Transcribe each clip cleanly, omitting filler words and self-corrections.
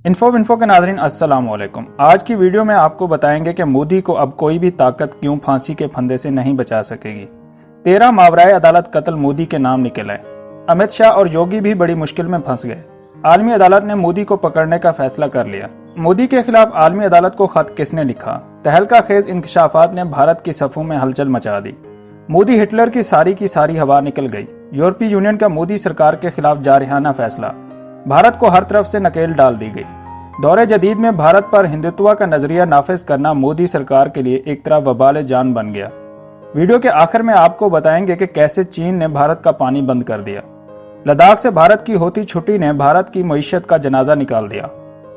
Info کے ناظرین السلام علیکم۔ آج کی ویڈیو میں آپ کو بتائیں گے کہ مودی کو اب کوئی بھی طاقت کیوں پھانسی کے پھندے سے نہیں بچا سکے گی۔ 13 ماورائے عدالت قتل مودی کے نام نکل آئے۔ امت شاہ اور یوگی بھی بڑی مشکل میں پھنس گئے۔ عالمی عدالت نے مودی کو پکڑنے کا فیصلہ کر لیا۔ مودی کے خلاف عالمی عدالت کو خط کس نے لکھا؟ تہلکہ خیز انکشافات نے بھارت کی صفوں میں ہلچل مچا دی۔ مودی ہٹلر کی ساری ہوا نکل گئی۔ یورپی یونین کا مودی سرکار کے خلاف جارحانہ فیصلہ، بھارت کو ہر طرف سے نکیل ڈال دی گئی۔ دور جدید میں بھارت پر ہندوتوا کا نظریہ نافذ کرنا مودی سرکار کے لیے ایک طرح وبال جان بن گیا۔ ویڈیو کے آخر میں آپ کو بتائیں گے کہ کیسے چین نے بھارت کا پانی بند کر دیا۔ لداخ سے بھارت کی ہوتی چھٹی نے بھارت کی معیشت کا جنازہ نکال دیا۔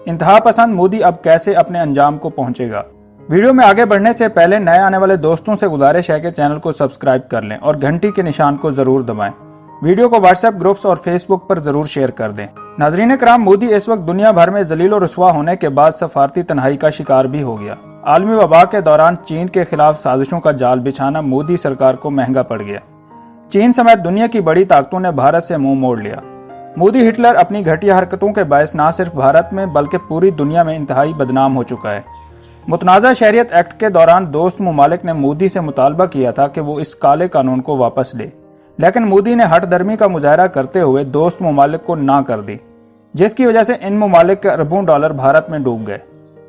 انتہا پسند مودی اب کیسے اپنے انجام کو پہنچے گا؟ ویڈیو میں آگے بڑھنے سے پہلے نئے آنے والے دوستوں سے گزارش ہے کہ چینل کو سبسکرائب کر لیں اور گھنٹی کے نشان کو ضرور دبائیں۔ ویڈیو کو واٹس ایپ گروپس اور فیس بک پر ضرور شیئر کر دیں۔ ناظرین کرام، مودی اس وقت دنیا بھر میں ذلیل و رسوا ہونے کے بعد سفارتی تنہائی کا شکار بھی ہو گیا۔ عالمی وبا کے دوران چین کے خلاف سازشوں کا جال بچھانا مودی سرکار کو مہنگا پڑ گیا۔ چین سمیت دنیا کی بڑی طاقتوں نے بھارت سے منہ موڑ لیا۔ مودی ہٹلر اپنی گھٹیا حرکتوں کے باعث نہ صرف بھارت میں بلکہ پوری دنیا میں انتہائی بدنام ہو چکا ہے۔ متنازع شہریت ایکٹ کے دوران دوست ممالک نے مودی سے مطالبہ کیا تھا کہ وہ اس کالے قانون کو واپس لے، لیکن مودی نے ہٹ درمی کا مظاہرہ کرتے ہوئے دوست ممالک کو نہ کر دی، جس کی وجہ سے ان ممالک کے اربوں ڈالر بھارت میں ڈوب گئے۔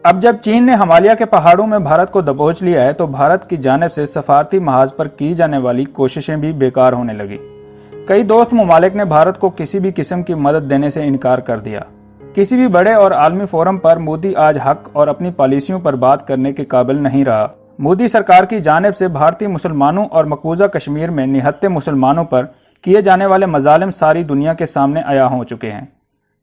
اب جب چین نے ہمالیہ کے پہاڑوں میں بھارت کو دبوچ لیا ہے تو بھارت کی جانب سے سفارتی محاذ پر کی جانے والی کوششیں بھی بیکار ہونے لگی۔ کئی دوست ممالک نے بھارت کو کسی بھی قسم کی مدد دینے سے انکار کر دیا۔ کسی بھی بڑے اور عالمی فورم پر مودی آج حق اور اپنی پالیسیوں پر بات کرنے کے قابل نہیں رہا۔ مودی سرکار کی جانب سے بھارتی مسلمانوں اور مقبوضہ کشمیر میں نہتے مسلمانوں پر کیے جانے والے مظالم ساری دنیا کے سامنے عیاں ہو چکے ہیں۔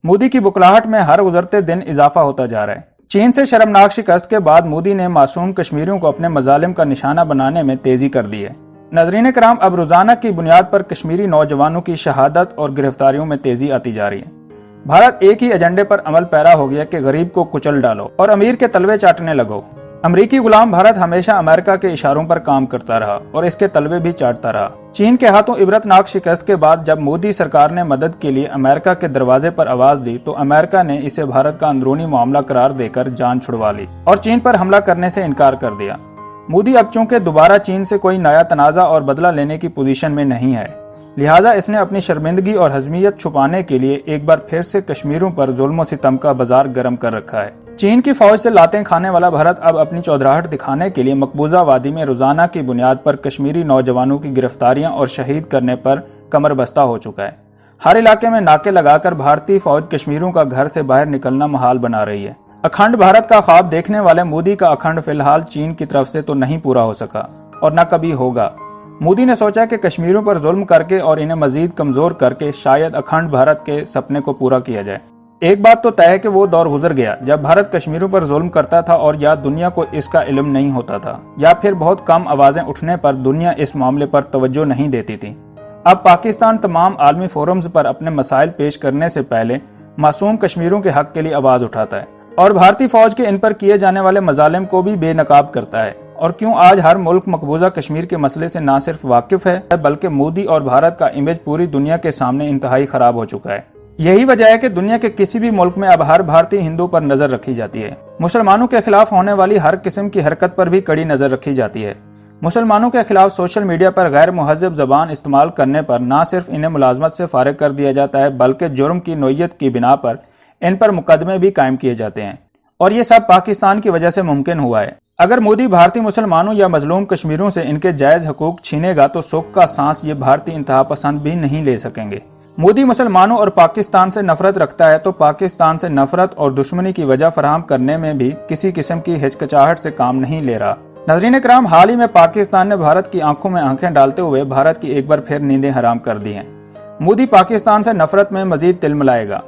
مودی کی بکلاہٹ میں ہر گزرتے دن اضافہ ہوتا جا رہا ہے۔ چین سے شرمناک شکست کے بعد مودی نے معصوم کشمیریوں کو اپنے مظالم کا نشانہ بنانے میں تیزی کر دی ہے۔ ناظرین کرام، اب روزانہ کی بنیاد پر کشمیری نوجوانوں کی شہادت اور گرفتاریوں میں تیزی آتی جا رہی ہے۔ بھارت ایک ہی ایجنڈے پر عمل پیرا ہو گیا کہ غریب کو کچل ڈالو اور امیر کے تلوے چاٹنے لگو۔ امریکی غلام بھارت ہمیشہ امریکہ کے اشاروں پر کام کرتا رہا اور اس کے تلوے بھی چاٹتا رہا۔ چین کے ہاتھوں عبرتناک شکست کے بعد جب مودی سرکار نے مدد کے لیے امریکہ کے دروازے پر آواز دی تو امریکہ نے اسے بھارت کا اندرونی معاملہ قرار دے کر جان چھڑوا لی اور چین پر حملہ کرنے سے انکار کر دیا۔ مودی اب چونکہ دوبارہ چین سے کوئی نیا تنازع اور بدلہ لینے کی پوزیشن میں نہیں ہے، لہٰذا اس نے اپنی شرمندگی اور ہضمیت چھپانے کے لیے ایک بار پھر سے کشمیریوں پر ظلم و ستم کا بازار گرم کر رکھا ہے۔ چین کی فوج سے لاتیں کھانے والا بھارت اب اپنی چودراہٹ دکھانے کے لیے مقبوضہ وادی میں روزانہ کی بنیاد پر کشمیری نوجوانوں کی گرفتاریاں اور شہید کرنے پر کمر بستہ ہو چکا ہے۔ ہر علاقے میں ناکے لگا کر بھارتی فوج کشمیریوں کا گھر سے باہر نکلنا محال بنا رہی ہے۔ اکھنڈ بھارت کا خواب دیکھنے والے مودی کا اکھنڈ فی الحال چین کی طرف سے تو نہیں پورا ہو سکا اور نہ کبھی ہوگا۔ مودی نے سوچا کہ کشمیریوں پر ظلم کر کے اور انہیں مزید کمزور کر کے شاید اکھنڈ بھارت کے سپنے کو پورا کیا جائے۔ ایک بات تو طے ہے کہ وہ دور گزر گیا جب بھارت کشمیریوں پر ظلم کرتا تھا اور یا دنیا کو اس کا علم نہیں ہوتا تھا یا پھر بہت کم آوازیں اٹھنے پر دنیا اس معاملے پر توجہ نہیں دیتی تھی۔ اب پاکستان تمام عالمی فورمز پر اپنے مسائل پیش کرنے سے پہلے معصوم کشمیریوں کے حق کے لیے آواز اٹھاتا ہے اور بھارتی فوج کے ان پر کیے جانے والے مظالم کو بھی بے نقاب کرتا ہے۔ اور کیوں آج ہر ملک مقبوضہ کشمیر کے مسئلے سے نہ صرف واقف ہے بلکہ مودی اور بھارت کا امیج پوری دنیا کے سامنے انتہائی خراب ہو چکا ہے۔ یہی وجہ ہے کہ دنیا کے کسی بھی ملک میں اب ہر بھارتی ہندو پر نظر رکھی جاتی ہے۔ مسلمانوں کے خلاف ہونے والی ہر قسم کی حرکت پر بھی کڑی نظر رکھی جاتی ہے۔ مسلمانوں کے خلاف سوشل میڈیا پر غیر مہذب زبان استعمال کرنے پر نہ صرف انہیں ملازمت سے فارغ کر دیا جاتا ہے بلکہ جرم کی نوعیت کی بنا پر ان پر مقدمے بھی قائم کیے جاتے ہیں، اور یہ سب پاکستان کی وجہ سے ممکن ہوا ہے۔ اگر مودی بھارتی مسلمانوں یا مظلوم کشمیریوں سے ان کے جائز حقوق چھینے گا تو سکھ کا سانس یہ بھارتی انتہا پسند بھی نہیں لے سکیں گے۔ مودی مسلمانوں اور پاکستان سے نفرت رکھتا ہے تو پاکستان سے نفرت اور دشمنی کی وجہ فراہم کرنے میں بھی کسی قسم کی ہچکچاہٹ سے کام نہیں لے رہا۔ ناظرین کرام، حال ہی میں پاکستان نے بھارت کی آنکھوں میں آنکھیں ڈالتے ہوئے بھارت کی ایک بار پھر نیندیں حرام کر دی ہیں۔ مودی پاکستان سے نفرت میں مزید تل ملائے گا۔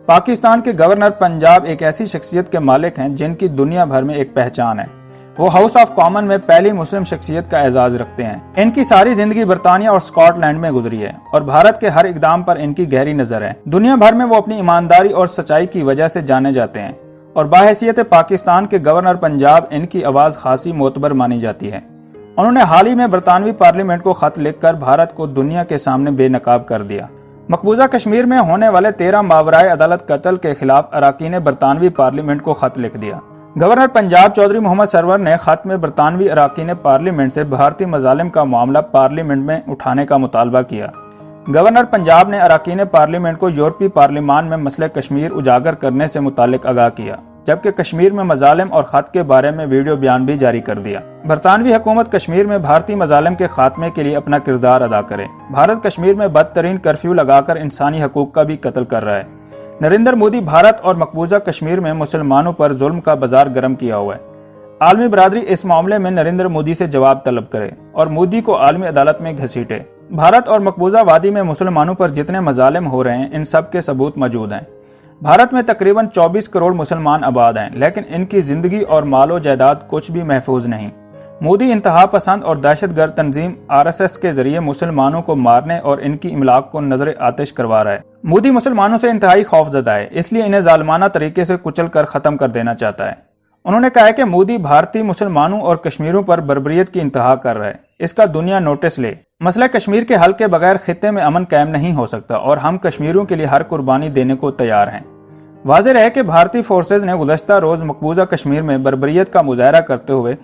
پاکستان کے گورنر پنجاب ایک ایسی شخصیت کے مالک ہیں جن کی دنیا بھر میں ایک پہچان ہے۔ وہ ہاؤس آف کامن میں پہلی مسلم شخصیت کا اعزاز رکھتے ہیں۔ ان کی ساری زندگی برطانیہ اور اسکاٹ لینڈ میں گزری ہے اور بھارت کے ہر اقدام پر ان کی گہری نظر ہے۔ دنیا بھر میں وہ اپنی ایمانداری اور سچائی کی وجہ سے جانے جاتے ہیں اور بحیثیت پاکستان کے گورنر پنجاب ان کی آواز خاصی معتبر مانی جاتی ہے۔ انہوں نے حال ہی میں برطانوی پارلیمنٹ کو خط لکھ کر بھارت کو دنیا کے سامنے بے نقاب کر دیا۔ مقبوضہ کشمیر میں ہونے والے 13 ماورائے عدالت قتل کے خلاف اراکین برطانوی پارلیمنٹ کو خط لکھ دیا۔ گورنر پنجاب چودھری محمد سرور نے خط میں برطانوی اراکین پارلیمنٹ سے بھارتی مظالم کا معاملہ پارلیمنٹ میں اٹھانے کا مطالبہ کیا۔ گورنر پنجاب نے اراکین پارلیمنٹ کو یورپی پارلیمان میں مسئلہ کشمیر اجاگر کرنے سے متعلق آگاہ کیا، جبکہ کشمیر میں مظالم اور خط کے بارے میں ویڈیو بیان بھی جاری کر دیا۔ برطانوی حکومت کشمیر میں بھارتی مظالم کے خاتمے کے لیے اپنا کردار ادا کرے۔ بھارت کشمیر میں بدترین کرفیو لگا کر انسانی حقوق کا بھی قتل کر رہا ہے۔ نریندر مودی بھارت اور مقبوضہ کشمیر میں مسلمانوں پر ظلم کا بازار گرم کیا ہوا ہے۔ عالمی برادری اس معاملے میں نریندر مودی سے جواب طلب کرے اور مودی کو عالمی عدالت میں گھسیٹے۔ بھارت اور مقبوضہ وادی میں مسلمانوں پر جتنے مظالم ہو رہے ہیں ان سب کے ثبوت موجود ہیں۔ بھارت میں تقریباً 24 کروڑ مسلمان آباد ہیں، لیکن ان کی زندگی اور مال و جائیداد کچھ بھی محفوظ نہیں۔ مودی انتہا پسند اور دہشت گرد تنظیم RSS کے ذریعے مسلمانوں کو مارنے اور ان کی املاک کو نظر آتش کروا رہا ہے۔ مودی مسلمانوں سے انتہائی خوف زدہ ہے، اس لیے انہیں ظالمانہ طریقے سے کچل کر ختم کر دینا چاہتا ہے۔ انہوں نے کہا کہ مودی بھارتی مسلمانوں اور کشمیریوں پر بربریت کی انتہا کر رہا ہے، اس کا دنیا نوٹس لے۔ مسئلہ کشمیر کے حل کے بغیر خطے میں امن قائم نہیں ہو سکتا اور ہم کشمیریوں کے لیے ہر قربانی دینے کو تیار ہیں۔ واضح رہے کہ بھارتی فورسز نے گزشتہ روز مقبوضہ کشمیر میں بربریت کا مظاہرہ کرتے ہوئے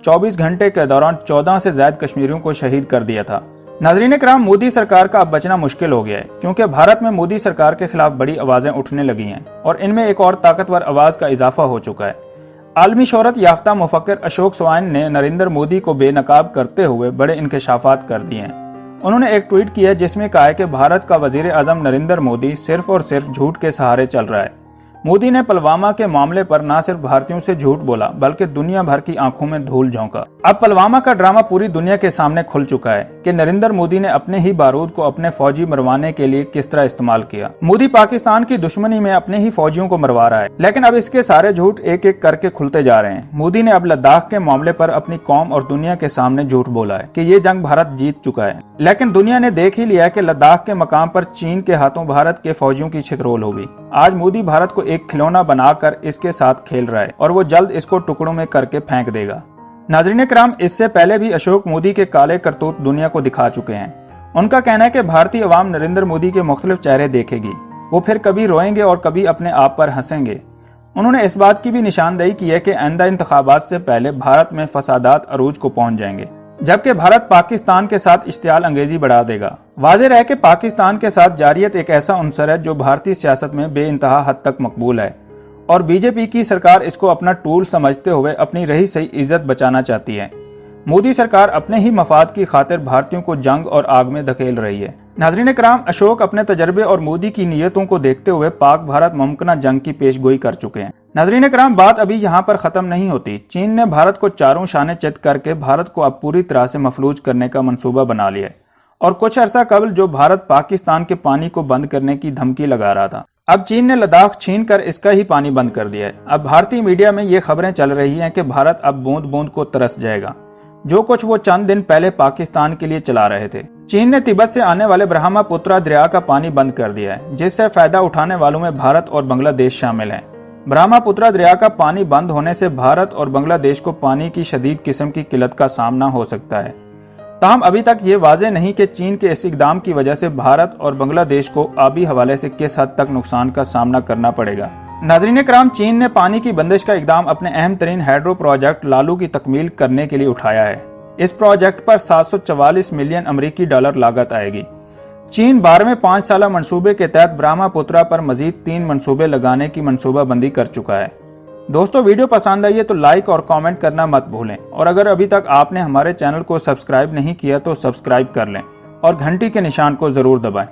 24 گھنٹے کے دوران 14 سے زائد کشمیریوں کو شہید کر دیا تھا۔ ناظرین کرام، مودی سرکار کا اب بچنا مشکل ہو گیا ہے، کیونکہ بھارت میں مودی سرکار کے خلاف بڑی آوازیں اٹھنے لگی ہیں اور ان میں ایک اور طاقتور آواز کا اضافہ ہو چکا ہے۔ عالمی شہرت یافتہ مفکر اشوک سوائن نے نریندر مودی کو بے نقاب کرتے ہوئے بڑے انکشافات کر دیے ہیں۔ انہوں نے ایک ٹویٹ کیا جس میں کہا ہے کہ بھارت کا وزیر اعظم نریندر مودی صرف اور صرف جھوٹ کے سہارے چل رہا ہے۔ مودی نے پلوامہ کے معاملے پر نہ صرف بھارتیوں سے جھوٹ بولا بلکہ دنیا بھر کی آنکھوں میں دھول جھونکا۔ اب پلوامہ کا ڈرامہ پوری دنیا کے سامنے کھل چکا ہے کہ نریندر مودی نے اپنے ہی بارود کو اپنے فوجی مروانے کے لیے کس طرح استعمال کیا۔ مودی پاکستان کی دشمنی میں اپنے ہی فوجیوں کو مروا رہا ہے، لیکن اب اس کے سارے جھوٹ ایک ایک کر کے کھلتے جا رہے ہیں۔ مودی نے اب لداخ کے معاملے پر اپنی قوم اور دنیا کے سامنے جھوٹ بولا ہے کہ یہ جنگ بھارت جیت چکا ہے، لیکن دنیا نے دیکھ ہی لیا کہ لداخ کے مقام پر چین کے ہاتھوں بھارت کے فوجیوں کی چھترول ہوگی۔ آج مودی بھارت کو ایک کھلونا بنا کر اس کے ساتھ کھیل رہا ہے اور وہ جلد اس کو ٹکڑوں میں کر کے پھینک دے گا۔ ناظرین کرام، اس سے پہلے بھی اشوک مودی کے کالے کرتوت دنیا کو دکھا چکے ہیں۔ ان کا کہنا ہے کہ بھارتی عوام نریندر مودی کے مختلف چہرے دیکھے گی، وہ پھر کبھی روئیں گے اور کبھی اپنے آپ پر ہنسیں گے۔ انہوں نے اس بات کی بھی نشاندہی کی ہے کہ آئندہ انتخابات سے پہلے بھارت میں فسادات عروج کو پہنچ جائیں گے، جبکہ بھارت پاکستان کے ساتھ اشتعال انگیزی بڑھا دے گا۔ واضح رہے کہ پاکستان کے ساتھ جاریت ایک ایسا عنصر ہے جو بھارتی سیاست میں بے انتہا حد تک مقبول ہے، اور بی جے پی کی سرکار اس کو اپنا ٹول سمجھتے ہوئے اپنی رہی صحیح عزت بچانا چاہتی ہے۔ مودی سرکار اپنے ہی مفاد کی خاطر بھارتیوں کو جنگ اور آگ میں دھکیل رہی ہے۔ ناظرین کرام، اشوک اپنے تجربے اور مودی کی نیتوں کو دیکھتے ہوئے پاک بھارت ممکنہ جنگ کی پیش گوئی کر چکے ہیں۔ ناظرین کرام، بات ابھی یہاں پر ختم نہیں ہوتی۔ چین نے بھارت کو چاروں شانے چت کر کے بھارت کو اب پوری طرح سے مفلوج کرنے کا منصوبہ بنا لیا ہے، اور کچھ عرصہ قبل جو بھارت پاکستان کے پانی کو بند کرنے کی دھمکی لگا رہا تھا، اب چین نے لداخ چھین کر اس کا ہی پانی بند کر دیا ہے۔ اب بھارتی میڈیا میں یہ خبریں چل رہی ہیں کہ بھارت اب بوند بوند کو ترس جائے گا، جو کچھ وہ چند دن پہلے پاکستان کے لیے چلا رہے تھے۔ چین نے تبت سے آنے والے برہما پترا دریا کا پانی بند کر دیا ہے، جس سے فائدہ اٹھانے والوں میں بھارت اور بنگلہ دیش شامل ہیں۔ برہما پترا دریا کا پانی بند ہونے سے بھارت اور بنگلہ دیش کو پانی کی شدید قسم کی قلت کا سامنا ہو سکتا ہے۔ تاہم ابھی تک یہ واضح نہیں کہ چین کے اس اقدام کی وجہ سے بھارت اور بنگلہ دیش کو آبی حوالے سے کس حد تک نقصان کا سامنا کرنا پڑے گا۔ ناظرین کرام، چین نے پانی کی بندش کا اقدام اپنے اہم ترین ہائیڈرو پروجیکٹ لالو کی تکمیل کرنے کے لیے اٹھایا ہے۔ اس پروجیکٹ پر 744 ملین امریکی ڈالر لاگت آئے گی۔ چین 12ویں 5 سالہ منصوبے کے تحت برہما پترا پر مزید 3 منصوبے لگانے کی منصوبہ بندی کر چکا ہے۔ دوستو، ویڈیو پسند آئی ہے تو لائک اور کامنٹ کرنا مت بھولیں، اور اگر ابھی تک آپ نے ہمارے چینل کو سبسکرائب نہیں کیا تو سبسکرائب کر لیں اور گھنٹی کے نشان کو ضرور دبائیں۔